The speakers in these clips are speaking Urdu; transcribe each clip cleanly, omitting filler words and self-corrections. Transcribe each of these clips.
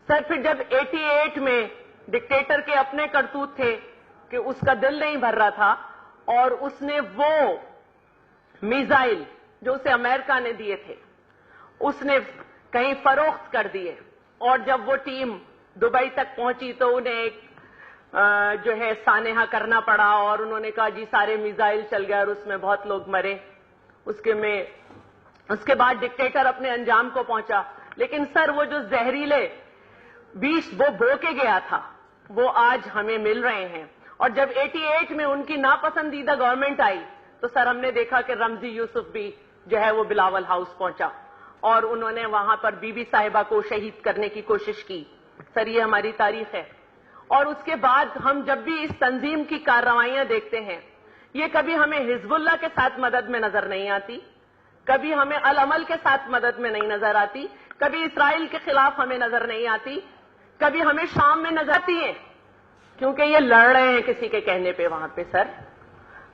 سر پھر جب 88 میں ڈکٹیٹر کے اپنے کرتوت تھے کہ اس کا دل نہیں بھر رہا تھا اور اس نے وہ میزائل جو اسے امریکہ نے دیے تھے اس نے کہیں فروخت کر دیے، اور جب وہ ٹیم دبئی تک پہنچی تو انہیں ایک جو ہے سانحہ کرنا پڑا، اور انہوں نے کہا جی سارے میزائل چل گئے اور اس میں بہت لوگ مرے۔ اس کے بعد ڈکٹیٹر اپنے انجام کو پہنچا، لیکن سر وہ جو زہریلے بیج وہ بو کے گیا تھا وہ آج ہمیں مل رہے ہیں۔ اور جب 88 میں ان کی ناپسندیدہ گورنمنٹ آئی تو سر ہم نے دیکھا کہ رمزی یوسف بھی جو ہے وہ بلاول ہاؤس پہنچا اور انہوں نے وہاں پر بی بی صاحبہ کو شہید کرنے کی کوشش کی۔ سر یہ ہماری تاریخ ہے۔ اور اس کے بعد ہم جب بھی اس تنظیم کی کارروائیاں دیکھتے ہیں، یہ کبھی ہمیں حزب اللہ کے ساتھ مدد میں نظر نہیں آتی، کبھی ہمیں العمل کے ساتھ مدد میں نہیں نظر آتی، کبھی اسرائیل کے خلاف ہمیں نظر نہیں آتی، کبھی ہمیں شام میں نظر آتی ہیں، کیونکہ یہ لڑ رہے ہیں کسی کے کہنے پہ وہاں پہ۔ سر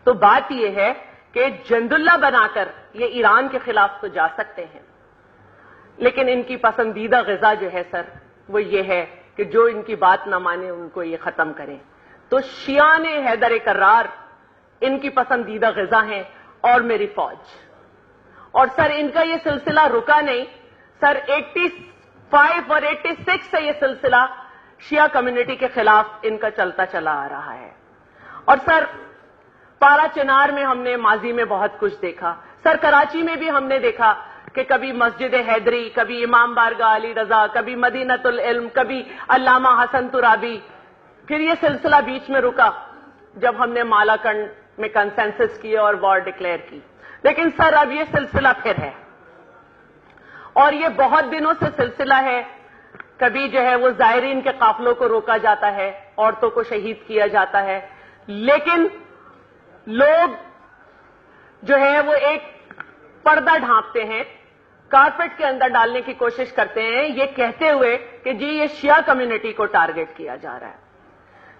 تو بات یہ ہے کہ جند اللہ بنا کر یہ ایران کے خلاف تو جا سکتے ہیں، لیکن ان کی پسندیدہ غذا جو ہے سر وہ یہ ہے کہ جو ان کی بات نہ مانے ان کو یہ ختم کریں۔ تو شیعان حیدر کرار ان کی پسندیدہ غذا ہیں اور میری فوج۔ اور سر ان کا یہ سلسلہ رکا نہیں، سر 85 اور 86 سے یہ سلسلہ شیعہ کمیونٹی کے خلاف ان کا چلتا چلا آ رہا ہے۔ اور سر پارا چنار میں ہم نے ماضی میں بہت کچھ دیکھا، سر کراچی میں بھی ہم نے دیکھا کہ کبھی مسجد حیدری، کبھی امام بارگاہ علی رضا، کبھی مدینۃ العلم، کبھی علامہ حسن ترابی۔ پھر یہ سلسلہ بیچ میں رکا جب ہم نے مالاکنڈ میں کنسنسس کیے اور وار ڈکلیئر کی، لیکن سر اب یہ سلسلہ پھر ہے اور یہ بہت دنوں سے سلسلہ ہے۔ کبھی جو ہے وہ زائرین کے قافلوں کو روکا جاتا ہے، عورتوں کو شہید کیا جاتا ہے، لیکن لوگ جو ہے وہ ایک پردہ ڈھانپتے ہیں، کارپیٹ کے اندر ڈالنے کی کوشش کرتے ہیں، یہ کہتے ہوئے کہ جی یہ شیعہ کمیونٹی کو ٹارگٹ کیا جا رہا ہے۔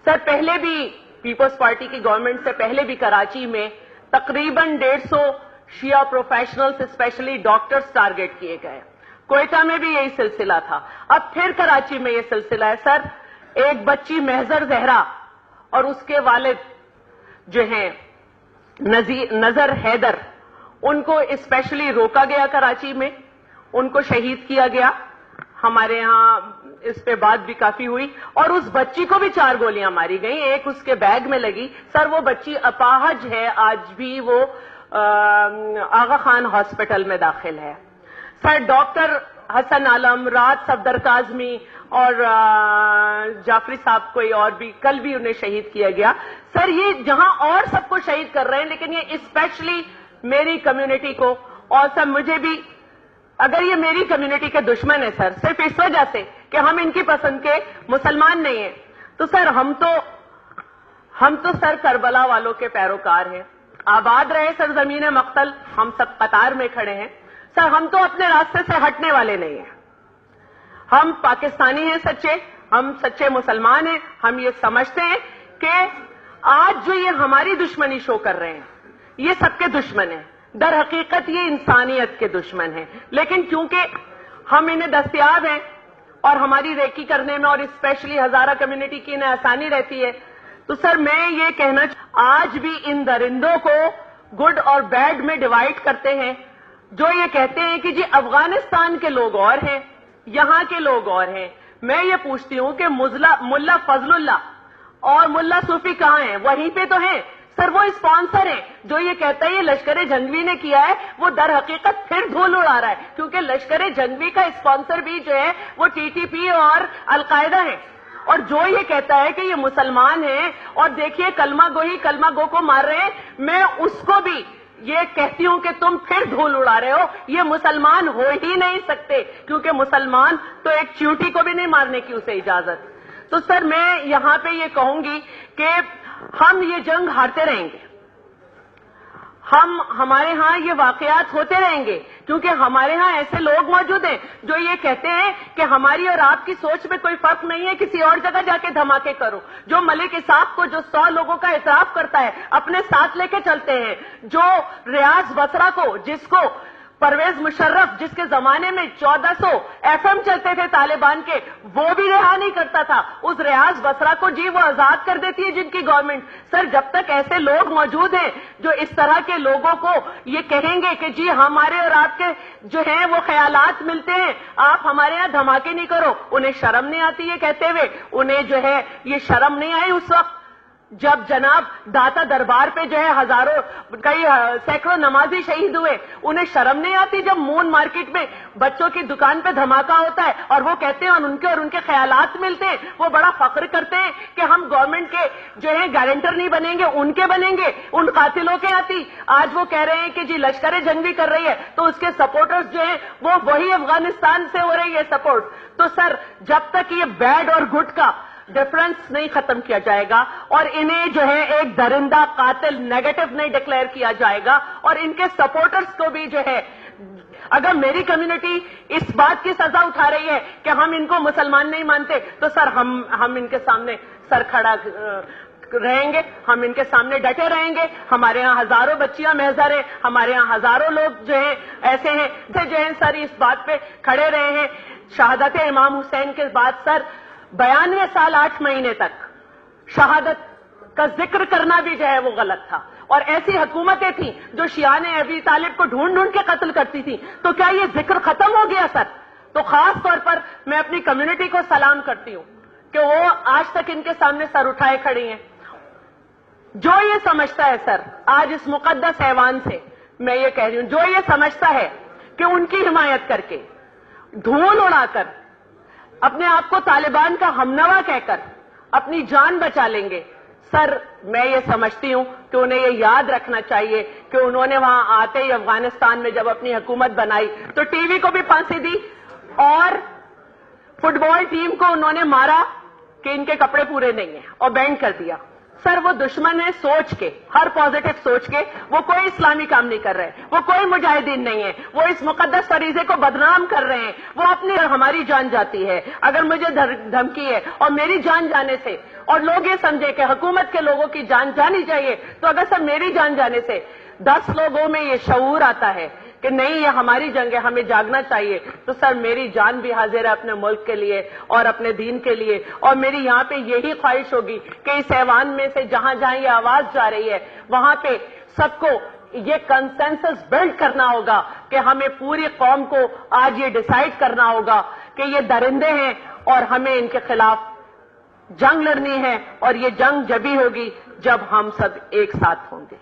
سر پہلے بھی پیپلز پارٹی کی گورنمنٹ سے پہلے بھی کراچی میں تقریباً 150 شیعہ پروفیشنلز اسپیشلی ڈاکٹرز ٹارگٹ کیے گئے، کوئٹہ میں بھی یہی سلسلہ تھا، اب پھر کراچی میں یہ سلسلہ ہے۔ سر ایک بچی محضر زہرا اور اس کے والد جو ہیں نذر حیدر، ان کو اسپیشلی روکا گیا کراچی میں، ان کو شہید کیا گیا۔ ہمارے ہاں اس پہ بات بھی کافی ہوئی اور اس بچی کو بھی 4 گولیاں ماری گئیں، ایک اس کے بیگ میں لگی۔ سر وہ بچی اپاہج ہے، آج بھی وہ آغا خان ہاسپٹل میں داخل ہے۔ سر ڈاکٹر حسن عالم، رات صفدر کاظمی اور جعفری صاحب کوئی اور بھی کل بھی انہیں شہید کیا گیا۔ سر یہ جہاں اور سب کو شہید کر رہے ہیں لیکن یہ اسپیشلی میری کمیونٹی کو، اور سر مجھے بھی، اگر یہ میری کمیونٹی کے دشمن ہیں سر صرف اس وجہ سے کہ ہم ان کی پسند کے مسلمان نہیں ہیں، تو سر ہم تو سر کربلا والوں کے پیروکار ہیں۔ آباد رہے سرزمین مقتل، ہم سب قطار میں کھڑے ہیں۔ سر ہم تو اپنے راستے سے ہٹنے والے نہیں ہیں، ہم پاکستانی ہیں سچے، ہم سچے مسلمان ہیں۔ ہم یہ سمجھتے ہیں کہ آج جو یہ ہماری دشمنی شو کر رہے ہیں یہ سب کے دشمن ہیں، در حقیقت یہ انسانیت کے دشمن ہیں، لیکن کیونکہ ہم انہیں دستیاب ہیں اور ہماری ریکی کرنے میں اور اسپیشلی ہزارہ کمیونٹی کی انہیں آسانی رہتی ہے، تو سر میں یہ کہنا آج بھی ان درندوں کو گڈ اور بیڈ میں ڈیوائیڈ کرتے ہیں، جو یہ کہتے ہیں کہ جی افغانستان کے لوگ اور ہیں، یہاں کے لوگ اور ہیں۔ میں یہ پوچھتی ہوں کہ ملا فضل اللہ اور ملا صوفی کہاں ہیں؟ وہیں پہ تو ہیں۔ سر وہ اسپانسر ہیں، جو یہ کہتا ہے یہ لشکر جنگوی نے کیا ہے، وہ در حقیقت پھر دھول اڑا رہا ہے، کیونکہ لشکر جنگوی کا اسپانسر بھی جو ہے وہ ٹی ٹی پی اور القاعدہ ہے۔ اور جو یہ کہتا ہے کہ یہ مسلمان ہیں اور دیکھیے کلمہ گو کو مار رہے ہیں، میں اس کو بھی یہ کہتی ہوں کہ تم پھر دھول اڑا رہے ہو، یہ مسلمان ہو ہی نہیں سکتے، کیونکہ مسلمان تو ایک چیونٹی کو بھی نہیں مارنے کی اسے اجازت۔ تو سر میں یہاں پہ یہ کہوں گی کہ ہم یہ جنگ ہارتے رہیں گے، ہمارے ہاں یہ واقعات ہوتے رہیں گے، کیونکہ ہمارے ہاں ایسے لوگ موجود ہیں جو یہ کہتے ہیں کہ ہماری اور آپ کی سوچ میں کوئی فرق نہیں ہے، کسی اور جگہ جا کے دھماکے کرو۔ جو ملک اسحاق کو جو 100 لوگوں کا اعتراف کرتا ہے اپنے ساتھ لے کے چلتے ہیں، جو ریاض بصرہ کو جس کو پرویز مشرف جس کے زمانے میں 1400 FM چلتے تھے طالبان کے، وہ بھی رہا نہیں کرتا تھا اس ریاض بصرہ کو، جی وہ آزاد کر دیتی ہے جن کی گورنمنٹ۔ سر جب تک ایسے لوگ موجود ہیں جو اس طرح کے لوگوں کو یہ کہیں گے کہ جی ہمارے اور آپ کے جو ہیں وہ خیالات ملتے ہیں، آپ ہمارے یہاں دھماکے نہیں کرو، انہیں شرم نہیں آتی یہ کہتے ہوئے؟ انہیں جو ہے یہ شرم نہیں آئی اس وقت جب جناب داتا دربار پہ جو ہے ہزاروں کئی سینکڑوں نمازی شہید ہوئے؟ انہیں شرم نہیں آتی جب مون مارکیٹ میں بچوں کی دکان پہ دھماکہ ہوتا ہے اور وہ کہتے ہیں اور ان کے خیالات ملتے ہیں، وہ بڑا فخر کرتے ہیں کہ ہم گورنمنٹ کے جو ہے گارنٹر نہیں بنیں گے، ان کے بنیں گے، ان قاتلوں کے آتی؟ آج وہ کہہ رہے ہیں کہ جی لشکر جنگ بھی کر رہی ہے تو اس کے سپورٹرز جو ہیں وہ وہی افغانستان سے ہو رہی ہے سپورٹ۔ تو سر جب تک یہ بیڈ اور گڈ کا ڈفرنس نہیں ختم کیا جائے گا اور انہیں جو ہے ایک درندہ قاتل نیگیٹو نہیں ڈکلیئر کیا جائے گا اور ان کے سپورٹرز کو بھی جو ہے، اگر میری کمیونٹی اس بات کی سزا اٹھا رہی ہے کہ ہم ان کو مسلمان نہیں مانتے تو سر ہم ان کے سامنے سر کھڑا رہیں گے، ہم ان کے سامنے ڈٹے رہیں گے۔ ہمارے ہاں ہزاروں بچیاں محضر ہیں، ہمارے ہاں ہزاروں لوگ جو ہیں ایسے ہیں جو ہیں سر اس بات پہ کھڑے رہے ہیں۔ شہادت امام حسین کے بعد سر 92 سال 8 مہینے تک شہادت کا ذکر کرنا بھی جو ہے وہ غلط تھا، اور ایسی حکومتیں تھیں جو شیعان ابی طالب کو ڈھونڈ ڈھونڈ کے قتل کرتی تھیں، تو کیا یہ ذکر ختم ہو گیا سر؟ تو خاص طور پر میں اپنی کمیونٹی کو سلام کرتی ہوں کہ وہ آج تک ان کے سامنے سر اٹھائے کھڑی ہیں۔ جو یہ سمجھتا ہے سر آج اس مقدس ایوان سے میں یہ کہہ رہی ہوں، جو یہ سمجھتا ہے کہ ان کی حمایت کر کے دھول اڑا کر اپنے آپ کو طالبان کا ہمنوا کہہ کر اپنی جان بچا لیں گے، سر میں یہ سمجھتی ہوں کہ انہیں یہ یاد رکھنا چاہیے کہ انہوں نے وہاں آتے ہی افغانستان میں جب اپنی حکومت بنائی تو ٹی وی کو بھی پھانسی دی اور فٹ بال ٹیم کو انہوں نے مارا کہ ان کے کپڑے پورے نہیں ہیں اور بینڈ کر دیا۔ سر وہ دشمن ہے سوچ کے، ہر پازیٹو سوچ کے، وہ کوئی اسلامی کام نہیں کر رہے، وہ کوئی مجاہدین نہیں ہے، وہ اس مقدس فریضے کو بدنام کر رہے ہیں، وہ اپنی ہماری جان جاتی ہے۔ اگر مجھے دھمکی ہے اور میری جان جانے سے اور لوگ یہ سمجھے کہ حکومت کے لوگوں کی جان جانی چاہیے، تو اگر سر میری جان جانے سے 10 لوگوں میں یہ شعور آتا ہے کہ نہیں یہ ہماری جنگ ہے، ہمیں جاگنا چاہیے، تو سر میری جان بھی حاضر ہے اپنے ملک کے لیے اور اپنے دین کے لیے۔ اور میری یہاں پہ یہی خواہش ہوگی کہ اس ایوان میں سے جہاں جہاں یہ آواز جا رہی ہے وہاں پہ سب کو یہ کنسنسس بلڈ کرنا ہوگا کہ ہمیں پوری قوم کو آج یہ ڈیسائیڈ کرنا ہوگا کہ یہ درندے ہیں اور ہمیں ان کے خلاف جنگ لڑنی ہے، اور یہ جنگ جبھی ہوگی جب ہم سب ایک ساتھ ہوں گے۔